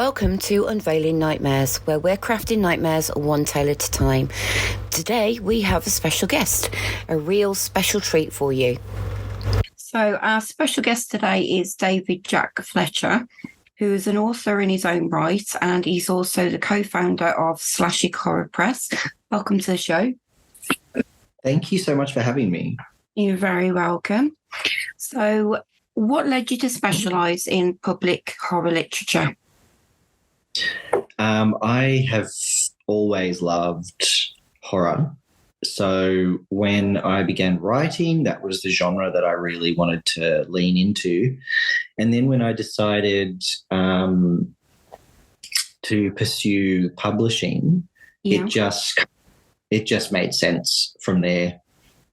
Welcome to Unveiling Nightmares, where we're crafting nightmares one tale at a time. Today we have a special guest, a real special treat for you. So our special guest today is David Jack Fletcher, who is an author in his own right, and he's also the co-founder of Slashic Horror Press. Welcome to the show. Thank you so much for having me. You're very welcome. So what led you to specialise in public horror literature? I have always loved horror. So when I began writing, that was the genre that I really wanted to lean into. And then when I decided to pursue publishing, it just made sense from there.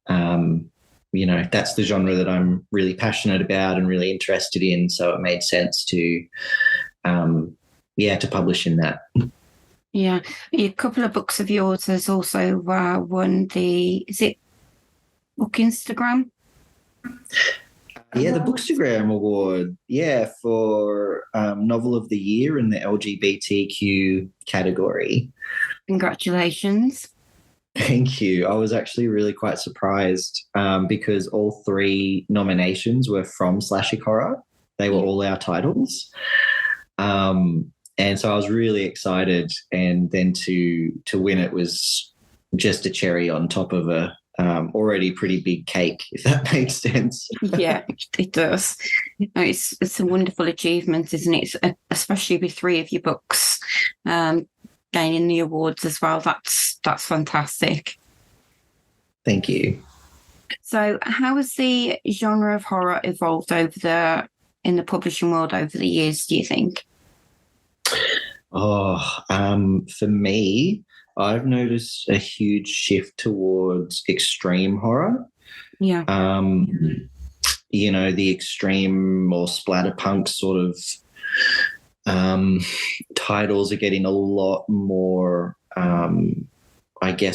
That's the genre that I'm really passionate about and really interested in. So it made sense to publish in that. Yeah. A couple of books of yours has also won is it Book Instagram? Yeah, the Bookstagram Award. Yeah, for Novel of the Year in the LGBTQ category. Congratulations. Thank you. I was actually really quite surprised because all three nominations were from Slashic Horror. They were all our titles. And so I was really excited, and then to win it was just a cherry on top of a already pretty big cake, if that makes sense. Yeah, it does. It's a wonderful achievement, isn't it? Especially with three of your books gaining the awards as well. That's fantastic. Thank you. So how has the genre of horror evolved in the publishing world over the years, do you think? For me, I've noticed a huge shift towards extreme horror. Yeah. The extreme or splatterpunk sort of titles are getting a lot more, a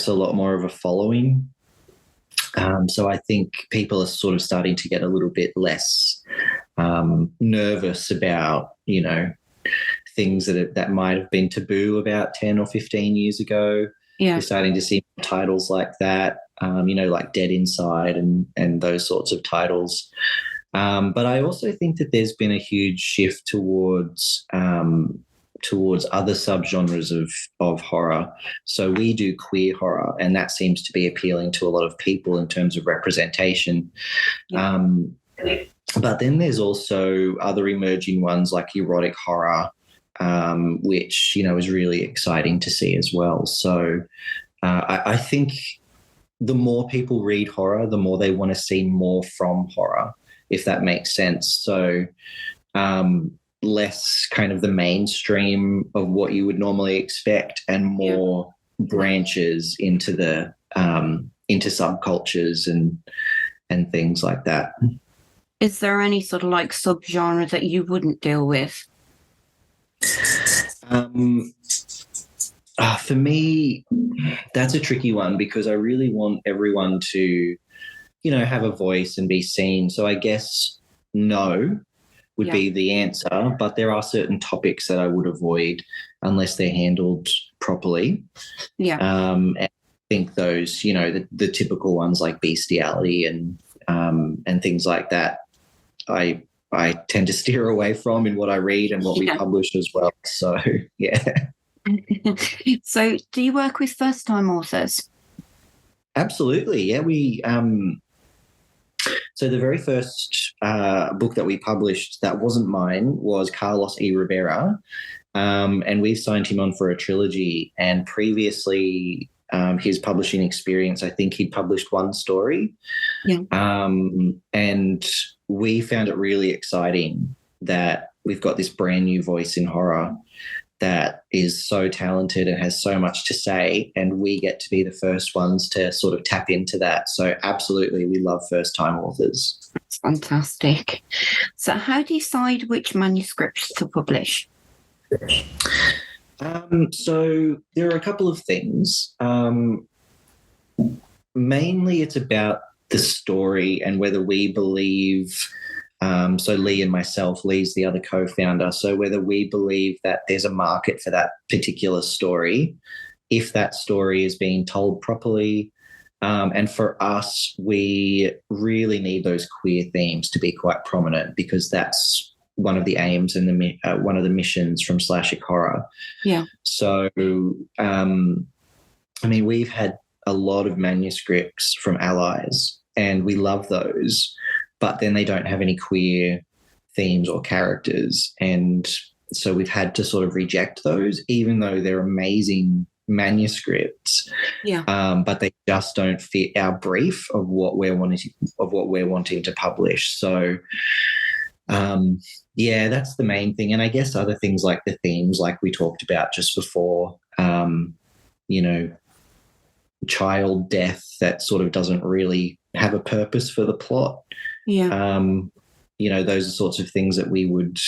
lot more of a following. So I think people are sort of starting to get a little bit less nervous about, things that might have been taboo about 10 or 15 years ago. Yeah. You're starting to see titles like that, like Dead Inside and those sorts of titles. But I also think that there's been a huge shift towards other subgenres of horror. So we do queer horror, and that seems to be appealing to a lot of people in terms of representation. Yeah. But then there's also other emerging ones like erotic horror, which, is really exciting to see as well. So I think the more people read horror, the more they want to see more from horror, if that makes sense. So less kind of the mainstream of what you would normally expect, and more branches into the into subcultures and things like that. Is there any sort of like subgenre that you wouldn't deal with? For me, that's a tricky one, because I really want everyone to, have a voice and be seen. So I guess no would be the answer, but there are certain topics that I would avoid unless they're handled properly. Yeah. And I think those, the typical ones like bestiality and things like that, I tend to steer away from in what I read and what we publish as well. So, yeah. So do you work with first-time authors? Absolutely, yeah. So the very first book that we published that wasn't mine was Carlos E. Rivera, and we've signed him on for a trilogy. And previously, his publishing experience, I think he'd published one story. Yeah. And we found it really exciting that we've got this brand new voice in horror that is so talented and has so much to say, and we get to be the first ones to sort of tap into that. So absolutely, we love first-time authors. That's fantastic. So how do you decide which manuscripts to publish? So there are a couple of things. Mainly it's about the story and whether we believe So Lee and myself, Lee's the other co-founder. So whether we believe that there's a market for that particular story, if that story is being told properly, and for us, we really need those queer themes to be quite prominent, because that's one of the aims and one of the missions from Slashic Horror. Yeah. So, we've had a lot of manuscripts from allies, and we love those, but then they don't have any queer themes or characters. And so we've had to sort of reject those, even though they're amazing manuscripts. Yeah. But they just don't fit our brief of what we're wanting to publish. So, that's the main thing. And I guess other things like the themes, like we talked about just before, child death that sort of doesn't really have a purpose for the plot. Yeah. Those are sorts of things that we would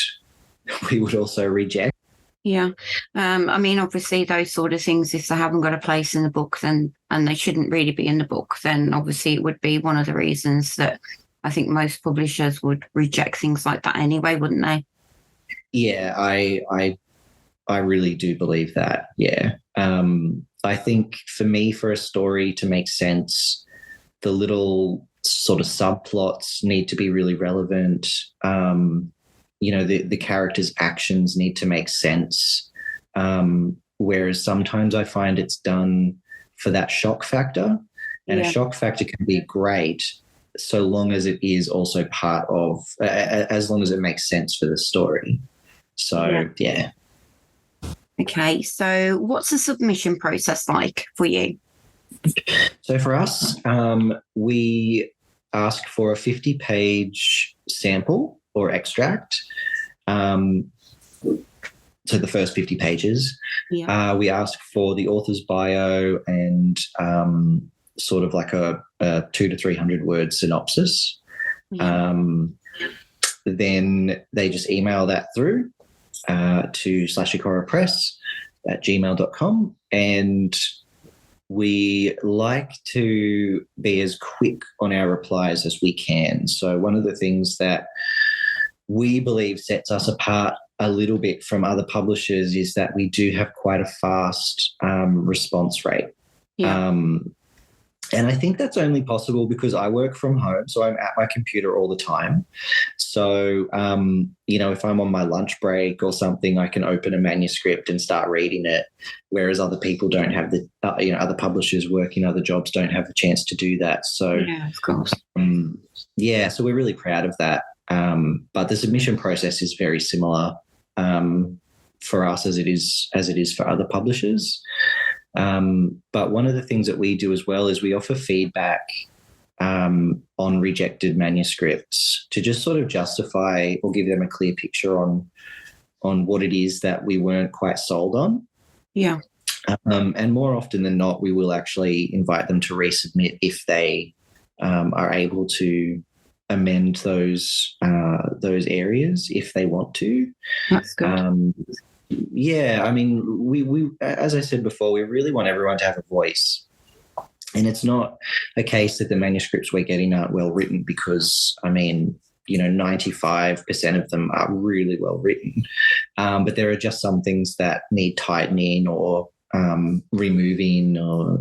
also reject. Yeah. Obviously those sort of things, if they haven't got a place in the book, then, and they shouldn't really be in the book, then obviously it would be one of the reasons that I think most publishers would reject things like that anyway, wouldn't they? Yeah, I really do believe that. Yeah. I think for me, for a story to make sense, the little sort of subplots need to be really relevant. The characters' actions need to make sense. Whereas sometimes I find it's done for that shock factor, and a shock factor can be great so long as it is also part of, as long as it makes sense for the story. So, yeah. Okay, so what's the submission process like for you? So for us, we ask for a 50-page sample or extract. So the first 50 pages. Yeah. We ask for the author's bio and sort of like a 200 to 300 word synopsis. Yeah. Then they just email that through to Slashic Horror Press at gmail.com, and we like to be as quick on our replies as we can. So one of the things that we believe sets us apart a little bit from other publishers is that we do have quite a fast response rate. Yeah. And I think that's only possible because I work from home, so I'm at my computer all the time. So, if I'm on my lunch break or something, I can open a manuscript and start reading it, whereas other people don't have other publishers working other jobs don't have a chance to do that. So, yeah, of course. So we're really proud of that. But the submission process is very similar for us as it is for other publishers. But one of the things that we do as well is we offer feedback on rejected manuscripts to just sort of justify or give them a clear picture on what it is that we weren't quite sold on. Yeah. And more often than not, we will actually invite them to resubmit if they are able to amend those areas if they want to. That's good. We as I said before, we really want everyone to have a voice. And it's not a case that the manuscripts we're getting aren't well written, because, 95% of them are really well written. But there are just some things that need tightening or removing or,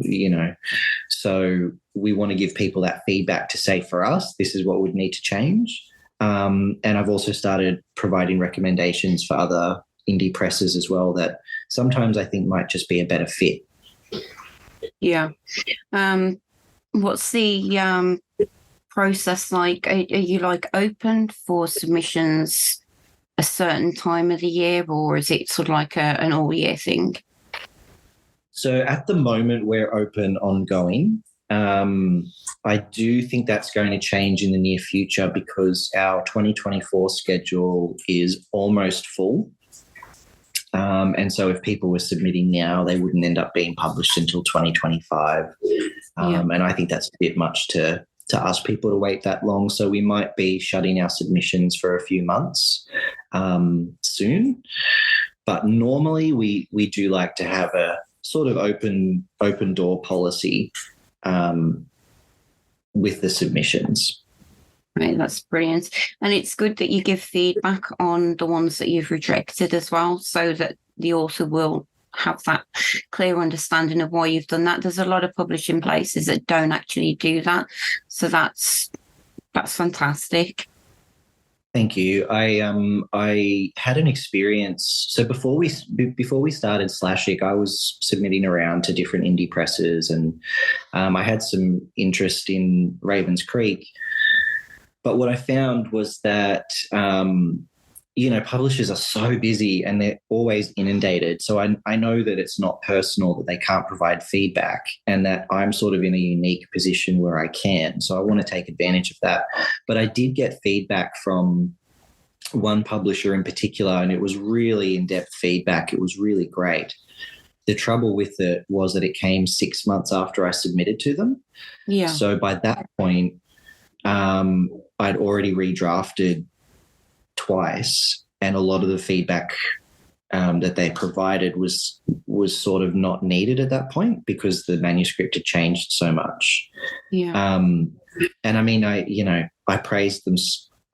so we want to give people that feedback to say, for us, this is what would need to change. And I've also started providing recommendations for other indie presses as well that sometimes I think might just be a better fit. Yeah. What's the process like? Are you open for submissions a certain time of the year, or is it sort of like an all year thing? So at the moment we're open ongoing. I do think that's going to change in the near future because our 2024 schedule is almost full. And so if people were submitting now, they wouldn't end up being published until 2025. And I think that's a bit much to ask people to wait that long. So we might be shutting our submissions for a few months soon. But normally we do like to have a sort of open door policy with the submissions. Right, that's brilliant. And it's good that you give feedback on the ones that you've rejected as well, so that the author will have that clear understanding of why you've done that. There's a lot of publishing places that don't actually do that. So that's fantastic. Thank you. I had an experience. So before we started Slashic, I was submitting around to different indie presses, and I had some interest in Ravens Creek. But what I found was that publishers are so busy and they're always inundated. So I know that it's not personal, that they can't provide feedback, and that I'm sort of in a unique position where I can. So I want to take advantage of that. But I did get feedback from one publisher in particular, and it was really in-depth feedback. It was really great. The trouble with it was that it came 6 months after I submitted to them. Yeah. So by that point, I'd already redrafted twice, and a lot of the feedback that they provided was sort of not needed at that point because the manuscript had changed so much. Yeah. And I mean, I praised them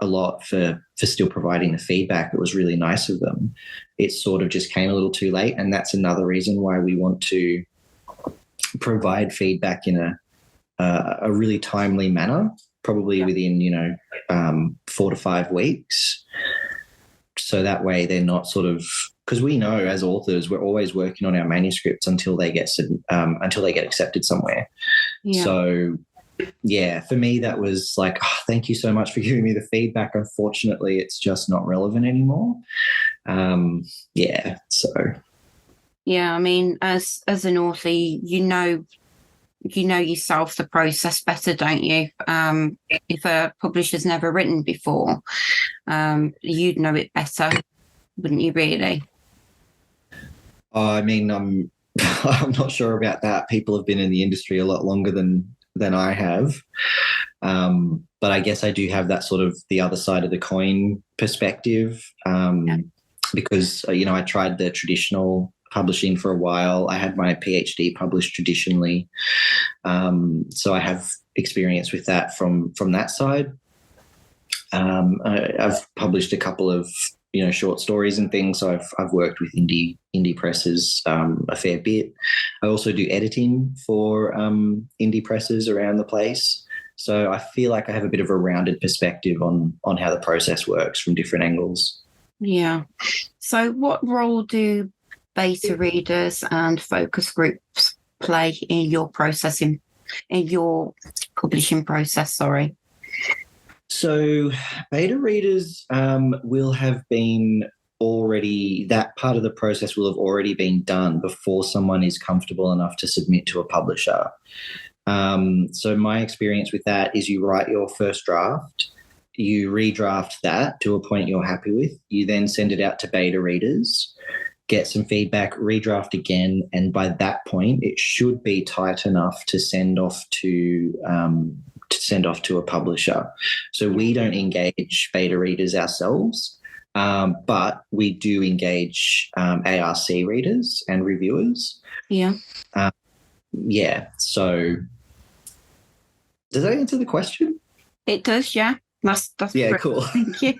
a lot for still providing the feedback. It was really nice of them. It sort of just came a little too late, and that's another reason why we want to provide feedback in a really timely manner, probably within 4 to 5 weeks. So that way they're not sort of, because we know as authors we're always working on our manuscripts until they get accepted somewhere. Yeah. So yeah, for me that was like, thank you so much for giving me the feedback. Unfortunately, it's just not relevant anymore. Yeah, I mean, as an author, you know yourself the process better, don't you? If a publisher's never written before, you'd know it better, wouldn't you really? I mean, I'm not sure about that. People have been in the industry a lot longer than I have. But I guess I do have that sort of the other side of the coin perspective, because, I tried the traditional publishing for a while. I had my PhD published traditionally. So I have experience with that from that side. I've published a couple of, short stories and things. So I've worked with indie presses a fair bit. I also do editing for indie presses around the place. So I feel like I have a bit of a rounded perspective on how the process works from different angles. Yeah. So what role do beta readers and focus groups play in your processing, in your publishing process? Sorry. So beta readers will have been already, that part of the process will have already been done before someone is comfortable enough to submit to a publisher. So my experience with that is you write your first draft, you redraft that to a point you're happy with, you then send it out to beta readers, get some feedback, redraft again, and by that point it should be tight enough to send off to a publisher. So we don't engage beta readers ourselves, but we do engage ARC readers and reviewers. Yeah. So does that answer the question? It does, yeah. That's yeah, great. Cool. Thank you.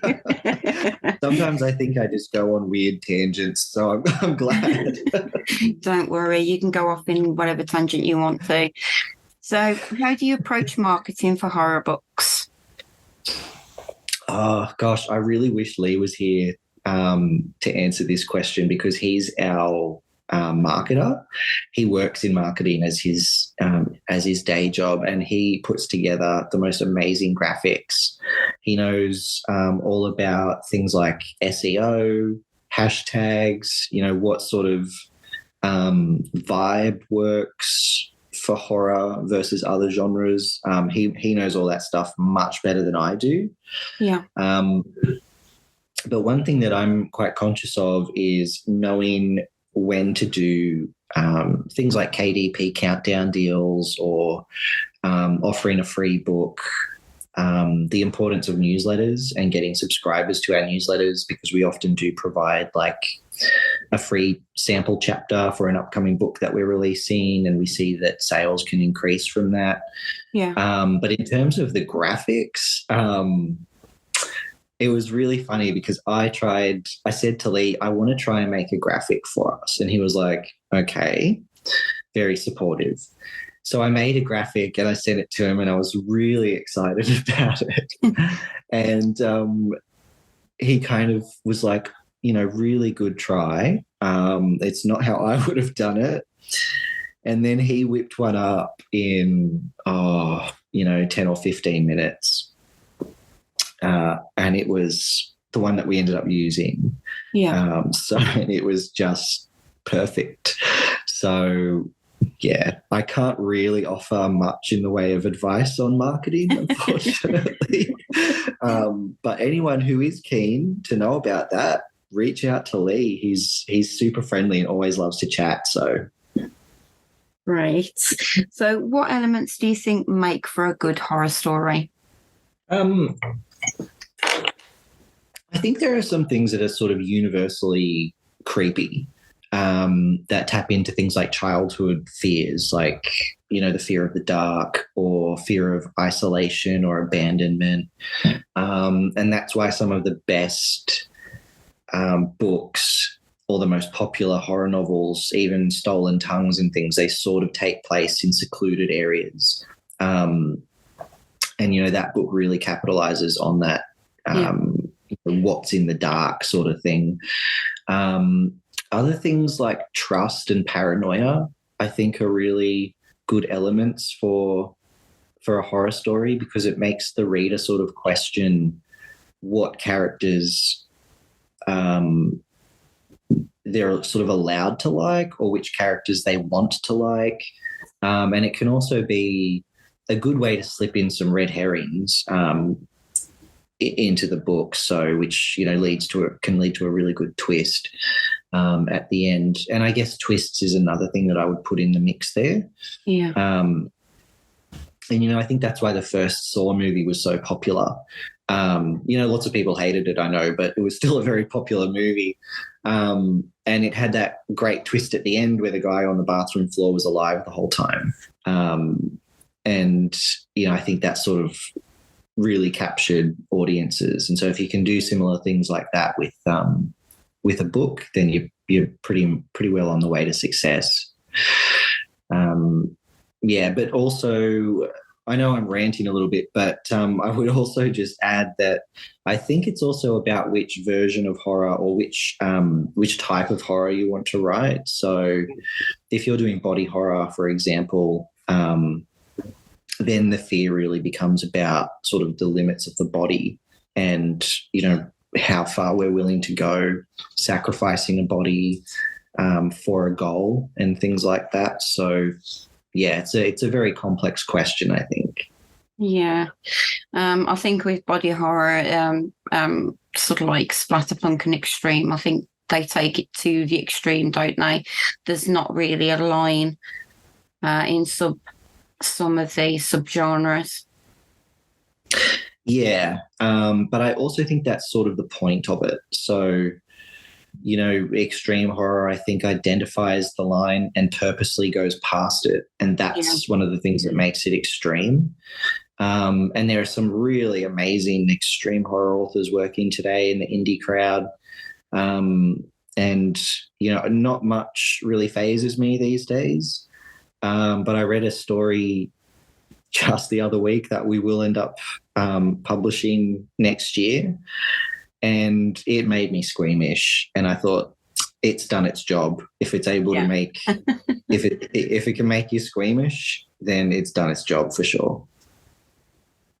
Sometimes I think I just go on weird tangents, so I'm glad. Don't worry, you can go off in whatever tangent you want to. So how do you approach marketing for horror books? Oh, gosh, I really wish Lee was here to answer this question, because he's our marketer. He works in marketing as his day job, and he puts together the most amazing graphics. He knows all about things like SEO, hashtags, what sort of vibe works for horror versus other genres. He knows all that stuff much better than I do. Yeah. But one thing that I'm quite conscious of is knowing when to do things like KDP countdown deals, or offering a free book, the importance of newsletters and getting subscribers to our newsletters, because we often do provide like a free sample chapter for an upcoming book that we're releasing, and we see that sales can increase from that. Yeah. But in terms of the graphics, it was really funny because I said to Lee, I want to try and make a graphic for us. And he was like, okay, very supportive. So I made a graphic and I sent it to him, and I was really excited about it. And he kind of was like, really good try. It's not how I would have done it. And then he whipped one up in, 10 or 15 minutes. And it was the one that we ended up using. Yeah. And it was just perfect. So, yeah, I can't really offer much in the way of advice on marketing, unfortunately. But anyone who is keen to know about that, reach out to Lee. He's super friendly and always loves to chat. So, right. So, what elements do you think make for a good horror story? I think there are some things that are sort of universally creepy, that tap into things like childhood fears, like, the fear of the dark or fear of isolation or abandonment. And that's why some of the best books or the most popular horror novels, even Stolen Tongues and things, they sort of take place in secluded areas. And, that book really capitalizes on that, what's in the dark sort of thing. Other things like trust and paranoia, I think, are really good elements for a horror story, because it makes the reader sort of question what characters they're sort of allowed to like, or which characters they want to like. And it can also be a good way to slip in some red herrings into the book, so which can lead to a really good twist at the end. And I guess twists is another thing that I would put in the mix there. Yeah. And I think that's why the first Saw movie was so popular. Lots of people hated it, I know, but it was still a very popular movie. And it had that great twist at the end where the guy on the bathroom floor was alive the whole time. And I think that sort of really captured audiences. And so if you can do similar things like that with a book, then you're pretty well on the way to success. But also, I know I'm ranting a little bit, but I would also just add that I think it's also about which version of horror or which type of horror you want to write. So if you're doing body horror, for example, then the fear really becomes about sort of the limits of the body and, how far we're willing to go sacrificing a body for a goal and things like that. So, yeah, it's a very complex question, I think. Yeah. I think with body horror, sort of like splatterpunk and extreme, I think they take it to the extreme, don't they? There's not really a line in some of the subgenres. Yeah, but I also think that's sort of the point of it. So, extreme horror, I think, identifies the line and purposely goes past it. And that's one of the things that makes it extreme. And there are some really amazing extreme horror authors working today in the indie crowd. And, not much really phases me these days. But I read a story just the other week that we will end up publishing next year, and it made me squeamish. And I thought, it's done its job. If it's able to make, if it can make you squeamish, then it's done its job for sure.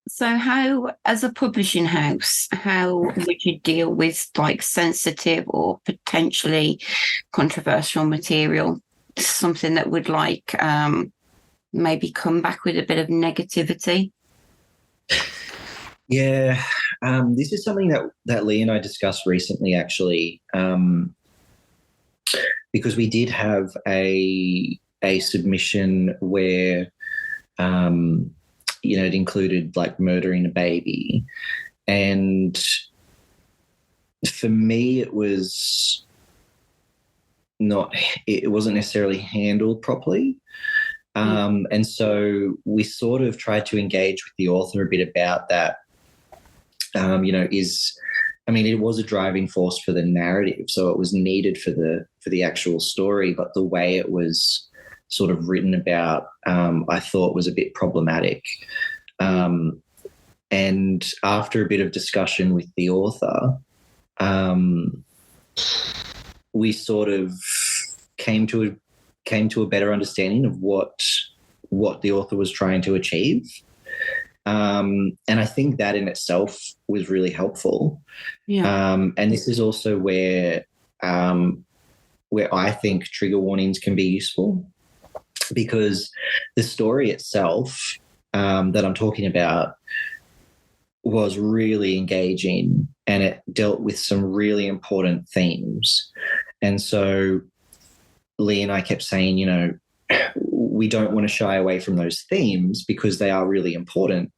So how, as a publishing house, how would you deal with like sensitive or potentially controversial material? Something that would like maybe come back with a bit of negativity? Yeah, this is something that Lee and I discussed recently, actually, because we did have a submission where, it included like murdering a baby, and for me, it was not it wasn't necessarily handled properly. And so we sort of tried to engage with the author a bit about that. It was a driving force for the narrative, so it was needed for the actual story, but the way it was sort of written about, I thought was a bit problematic. And after a bit of discussion with the author, we sort of came to a better understanding of what the author was trying to achieve. And I think that in itself was really helpful. Yeah. And this is also where I think trigger warnings can be useful, because the story itself that I'm talking about was really engaging, and it dealt with some really important themes. And so Lee and I kept saying, we don't want to shy away from those themes because they are really important.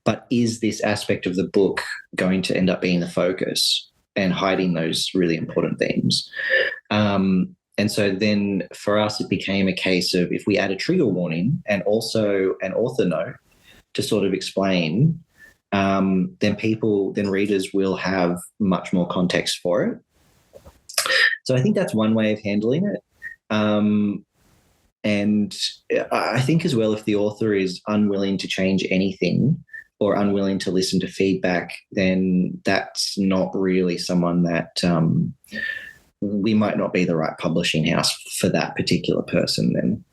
But is this aspect of the book going to end up being the focus and hiding those really important themes? And so then for us, it became a case of, if we add a trigger warning and also an author note to sort of explain, then readers will have much more context for it. So I think that's one way of handling it. And I think as well, if the author is unwilling to change anything or unwilling to listen to feedback, then that's not really someone that we might not be the right publishing house for that particular person then.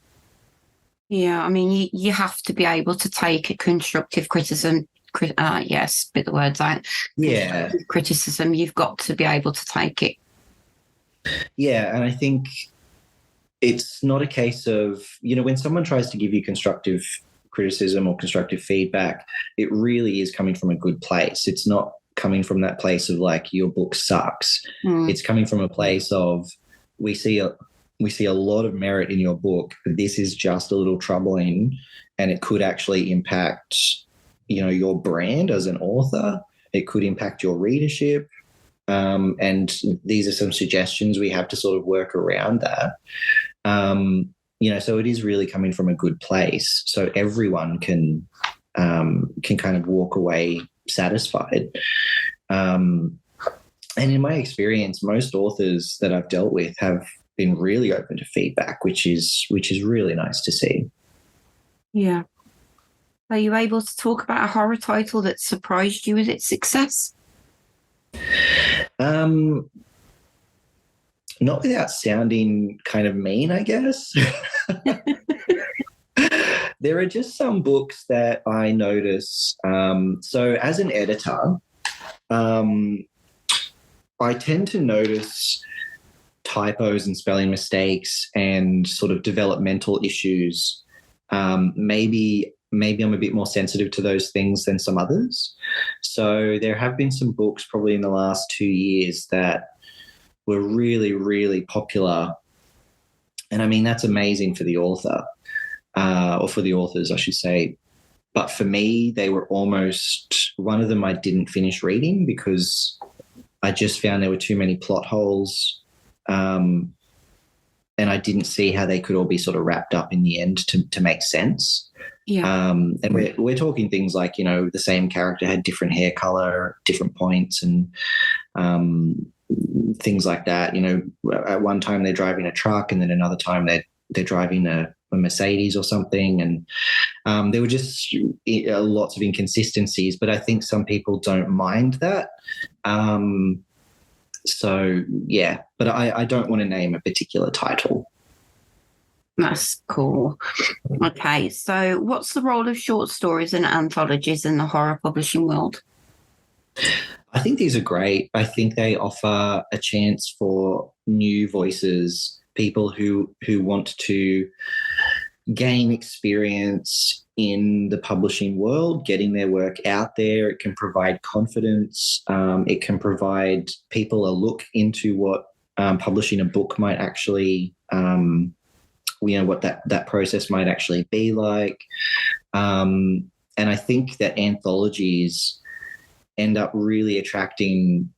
Yeah, I mean, you have to be able to take a constructive criticism. Yes, spit the words out. Yeah. Criticism, you've got to be able to take it. Yeah, and I think it's not a case of, when someone tries to give you constructive criticism or constructive feedback, it really is coming from a good place. It's not coming from that place of like, your book sucks. It's coming from a place of, we see a lot of merit in your book. This is just a little troubling, and it could actually impact, your brand as an author. It could impact your readership. And these are some suggestions we have to sort of work around that. So it is really coming from a good place, so everyone can kind of walk away satisfied. And in my experience, most authors that I've dealt with have been really open to feedback, which is really nice to see. Yeah. Are you able to talk about a horror title that surprised you with its success? Not without sounding kind of mean, I guess. There are just some books that I notice. So as an editor, I tend to notice typos and spelling mistakes and sort of developmental issues. Maybe I'm a bit more sensitive to those things than some others. So there have been some books probably in the last 2 years that were really, really popular. And I mean, that's amazing for the author, or for the authors, I should say. But for me, they were almost, one of them I didn't finish reading because I just found there were too many plot holes. And I didn't see how they could all be sort of wrapped up in the end to make sense. Yeah. And we're talking things like, the same character had different hair color, different points, and things like that. At one time they're driving a truck, and then another time they're driving a Mercedes or something. And there were just lots of inconsistencies, but I think some people don't mind that. So, yeah, but I don't want to name a particular title. That's cool. Okay, so what's the role of short stories and anthologies in the horror publishing world? I think these are great. I think they offer a chance for new voices, people who want to gain experience in the publishing world, getting their work out there. It can provide confidence. It can provide people a look into what publishing a book might actually, what that process might actually be like. And I think that anthologies end up really attracting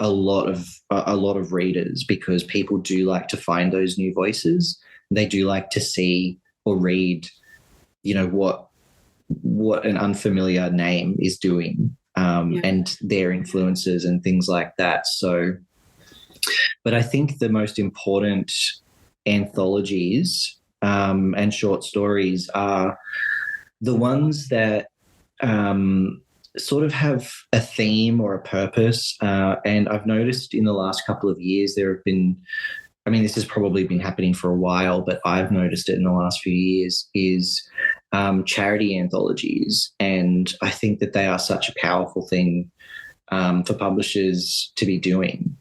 a lot of readers, because people do like to find those new voices. They do like to see or read, what an unfamiliar name is doing, and their influences and things like that. So, but I think the most important anthologies and short stories are the ones that sort of have a theme or a purpose. And I've noticed in the last couple of years there have been, this has probably been happening for a while, but I've noticed it in the last few years, is charity anthologies. And I think that they are such a powerful thing for publishers to be doing.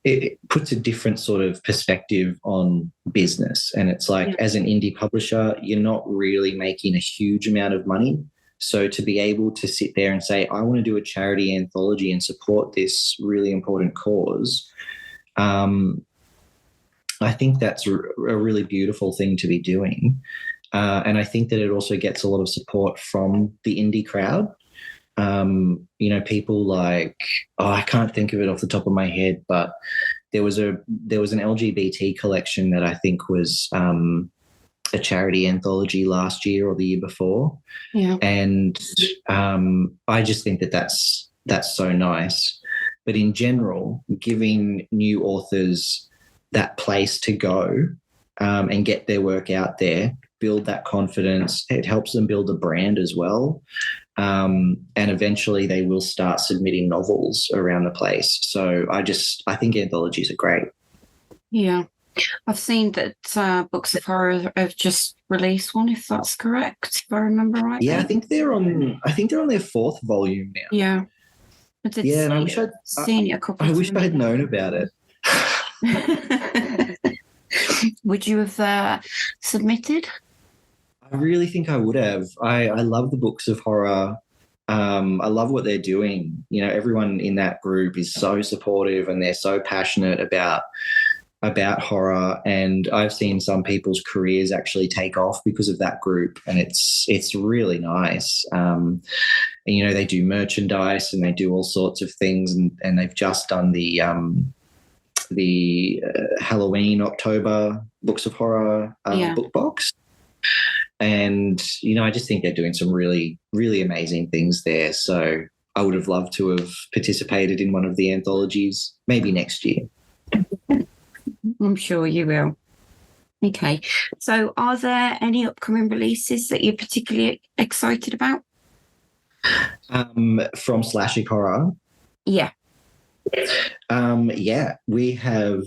It puts a different sort of perspective on business. And it's like, as an indie publisher, you're not really making a huge amount of money. So to be able to sit there and say, I want to do a charity anthology and support this really important cause, I think that's a really beautiful thing to be doing. And I think that it also gets a lot of support from the indie crowd. People like, I can't think of it off the top of my head, but there was an LGBT collection that I think was a charity anthology last year or the year before. Yeah. And I just think that that's so nice. But in general, giving new authors that place to go and get their work out there, build that confidence, it helps them build a brand as well. And eventually they will start submitting novels around the place. So I think anthologies are great. Yeah. I've seen that Books of Horror have just released one, if that's correct, if I remember right. Yeah, I think they're on their fourth volume now. Yeah. And I wish I'd known about it. Would you have submitted? I really think I would have. I love the Books of Horror. I love what they're doing. Everyone in that group is so supportive and they're so passionate about horror. And I've seen some people's careers actually take off because of that group, and it's really nice. And, they do merchandise and they do all sorts of things, and they've just done the Halloween October Books of Horror book box. And, I just think they're doing some really, really amazing things there. So I would have loved to have participated in one of the anthologies, maybe next year. I'm sure you will. Okay. So are there any upcoming releases that you're particularly excited about? From Slashic Horror? Yeah. We have.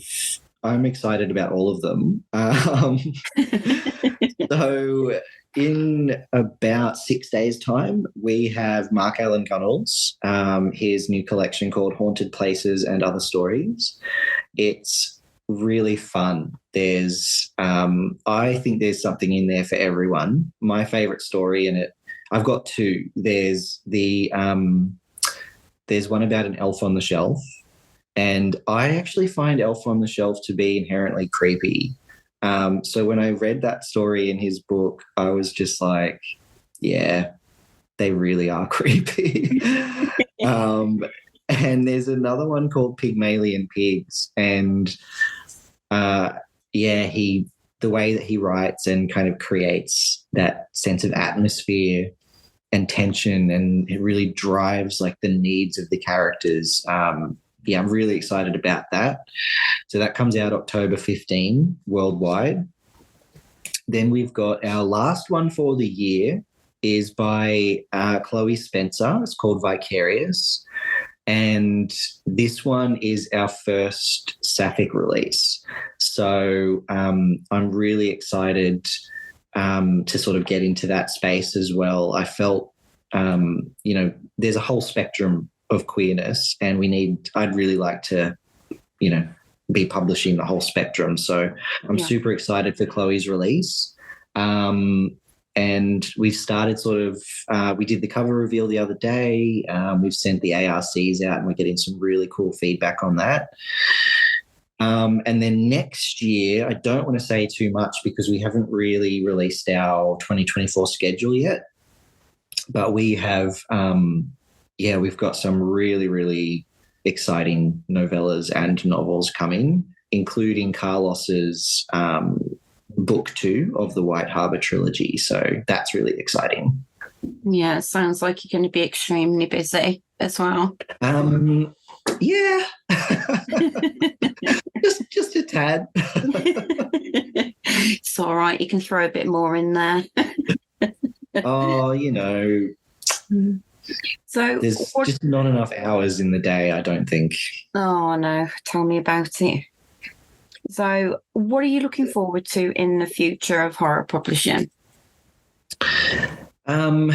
I'm excited about all of them. So in about 6 days' time, we have Mark Allen Gunnell's, his new collection called Haunted Places and Other Stories. It's really fun. I think there's something in there for everyone. My favourite story in it, I've got two. There's one about an elf on the shelf. And I actually find Elf on the Shelf to be inherently creepy. So when I read that story in his book, I was just like, yeah, they really are creepy. And there's another one called Pygmalion Pigs. And the way that he writes and kind of creates that sense of atmosphere and tension, and it really drives like the needs of the characters. I'm really excited about that. So that comes out October 15 worldwide. Then we've got our last one for the year is by Chloe Spencer. It's called Vicarious. And this one is our first sapphic release. So I'm really excited to sort of get into that space as well. I felt, there's a whole spectrum of queerness, and I'd really like to, be publishing the whole spectrum. So I'm super excited for Chloe's release. And we've started we did the cover reveal the other day. We've sent the ARCs out and we're getting some really cool feedback on that. And then next year, I don't want to say too much because we haven't really released our 2024 schedule yet. but we have, we've got some really, really exciting novellas and novels coming, including Carlos's book 2 of the White Harbour trilogy. So that's really exciting. Yeah, it sounds like you're going to be extremely busy as well. Yeah. just a tad. It's all right. You can throw a bit more in there. Oh, so there's just not enough hours in the day, I don't think. Oh, no. Tell me about it. So what are you looking forward to in the future of horror publishing? I'm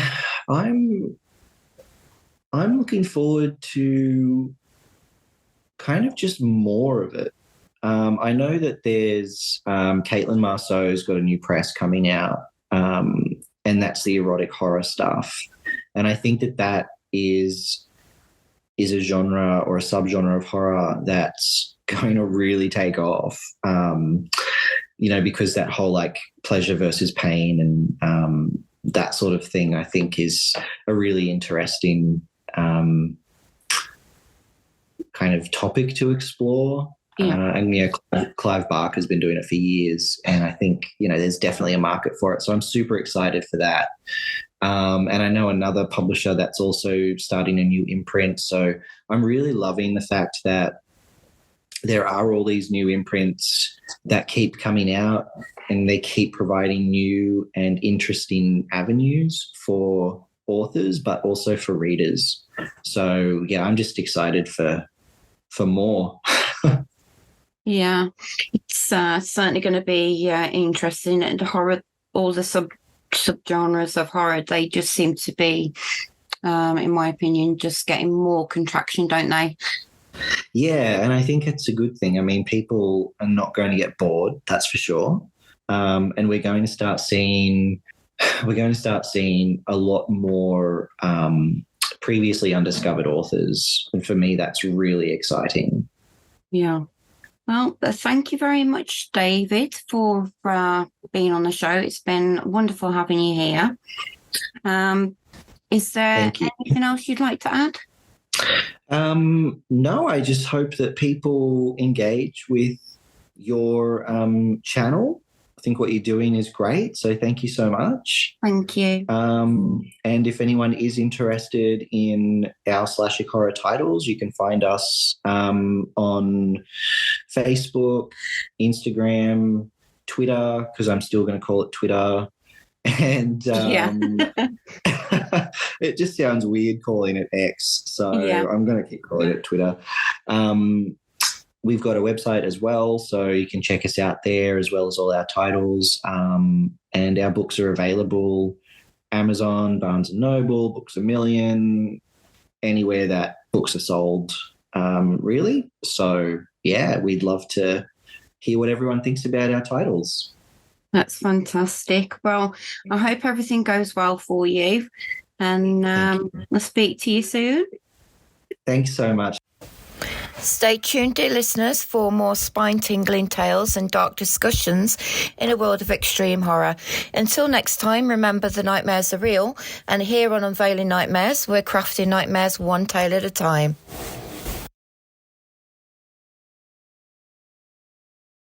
looking forward to kind of just more of it. I know that there's Caitlin Marceau's got a new press coming out, and that's the erotic horror stuff. And I think that is a genre or a subgenre of horror that's going to really take off, because that whole like pleasure versus pain and that sort of thing, I think, is a really interesting kind of topic to explore. Yeah. Clive Barker's been doing it for years, and I think, there's definitely a market for it. So I'm super excited for that. And I know another publisher that's also starting a new imprint. So I'm really loving the fact that there are all these new imprints that keep coming out, and they keep providing new and interesting avenues for authors, but also for readers. So, yeah, I'm just excited for more. Yeah, it's certainly going to be interesting. And horror, all the subgenres of horror, they just seem to be, in my opinion, just getting more contraction, don't they? Yeah, and I think it's a good thing. I mean, people are not going to get bored, that's for sure. And we're going to start seeing a lot more previously undiscovered authors. And for me, that's really exciting. Yeah. Well, thank you very much, David, for being on the show. It's been wonderful having you here. Is there anything else you'd like to add? No, I just hope that people engage with your channel. I think what you're doing is great. So thank you so much. Thank you. And if anyone is interested in our Slashic Horror titles, you can find us on Facebook, Instagram, Twitter, because I'm still going to call it Twitter. And it just sounds weird calling it X. So I'm going to keep calling it Twitter. We've got a website as well, so you can check us out there, as well as all our titles. And our books are available Amazon, Barnes & Noble, Books A Million, anywhere that books are sold, really. So, yeah, we'd love to hear what everyone thinks about our titles. That's fantastic. Well, I hope everything goes well for you, and I'll speak to you soon. Thanks so much. Stay tuned, dear listeners, for more spine-tingling tales and dark discussions in a world of extreme horror. Until next time, remember the nightmares are real, and here on Unveiling Nightmares, we're crafting nightmares one tale at a time.